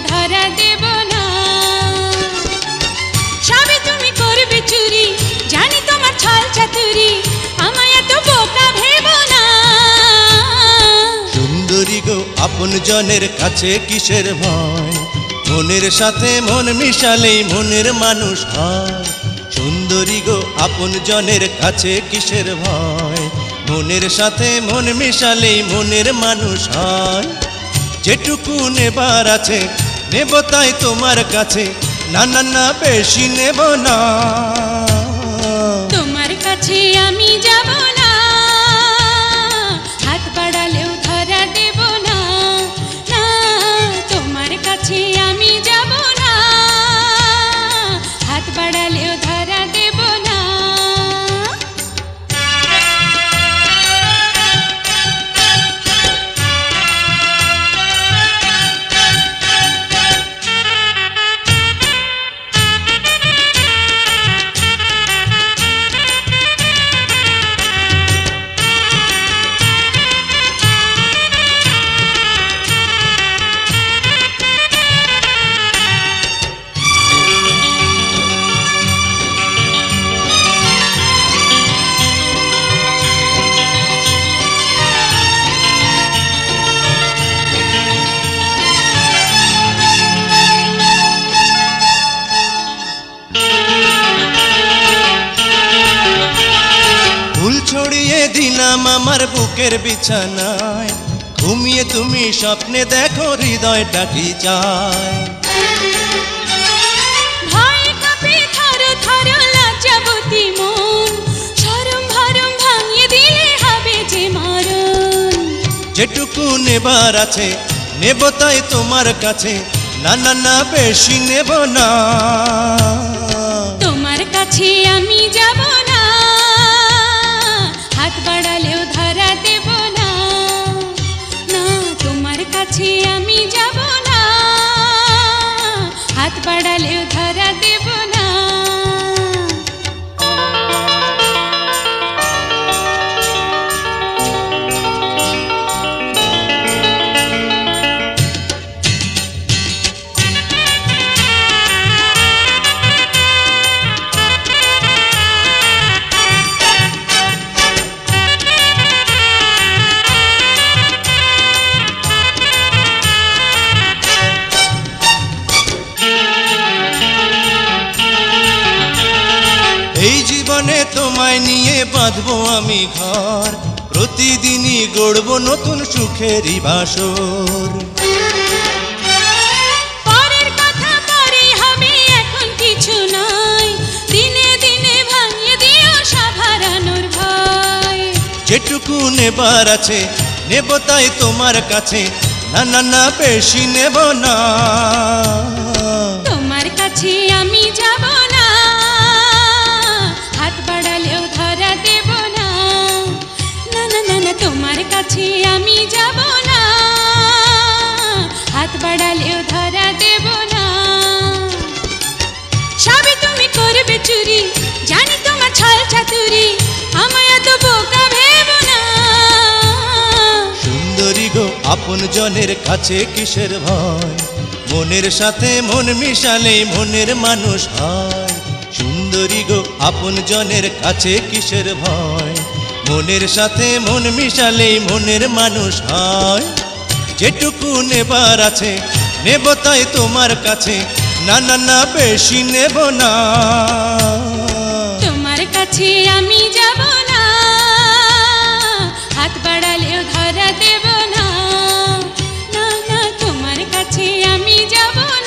ধরা দেব না। সবে তুমি করবে চুরি, জানি তোমার ছল চাতুরি, আমায় এত বোকা ভেবো না। সুন্দরী গো আপন জনের কাছে কিসের ভয়, মনের সাথে মন মিশালেই মনের মানুষ হয়। সুন্দরী গো আপন জনের কাছে কিসের ভয়, মনের সাথে মন মিশালেই মনের মানুষ হয়। যেটুকু নেবার আছে নেব তাই তোমার কাছে, না না না বেশি নেব না। তোমার কাছে আমি যাব না, হাত বাড়ালেও ধরা দেব না। না, তোমার কাছে আমি যাব না, হাত বাড়ালেও ধরা দেব না। ছড়িয়ে দিলাম আমার বুকের বিছানায়, ঘুমিয়ে তুমি স্বপ্নে দেখো হৃদয়টা কি চায়। ভয়ে কাঁপে থর থর লজ্জাবতী মন, শরম ভরম ভাঙিয়ে দিলে হবে যে মরণ। যেটুকু নেবার আছে নেব তাই তোমার কাছে, না না না বেশি নেব না। তোমার কাছে আমি যাব না, হাত বাড়ালেও ধরা দেব না। না, তোমার কাছে আমি যাব না, হাত বাড়ালেও ধরা দেব না। এই জীবনে তোমায় নিয়ে বাঁধবো আমি ঘর, প্রতিদিনই গড়বো নতুন সুখেরই বাসর। পরের কথা পরে হবে, এখন কিছু নয়, দিনে দিনে ভাঙিয়ে দিও সব হারানোর ভয়। যেটুকু নেবার আছে নেব তাই তোমার কাছে, না না না বেশি নেব না। তোমার কাছে আমি যাব না, হাত বাড়ালেও ধরা দেব না। না না না না, তোমার কাছে আমি যাব না, হাত বাড়ালেও ধরা দেব না। সবে তুমি করবে চুরি, জানি তোমার ছল চাতুরি, আমায় এত বোকা ভেবো না। সুন্দরী গো আপন জনের কাছে কিসের ভয়, মনের সাথে মন মিশালেই মনের মানুষ হয়। সুন্দরী গো আপন জনের কাছে কিসের ভয়, মনের সাথে মন মিশালেই মনের মানুষ হয়। যেটুকু নেবার আছে নেব তাই তোমার কাছে, না না না বেশি নেব না। তোমার কাছে আমি যাব না, হাত বাড়ালেও ধরা দেব না। না না, তোমার কাছে আমি যাব না।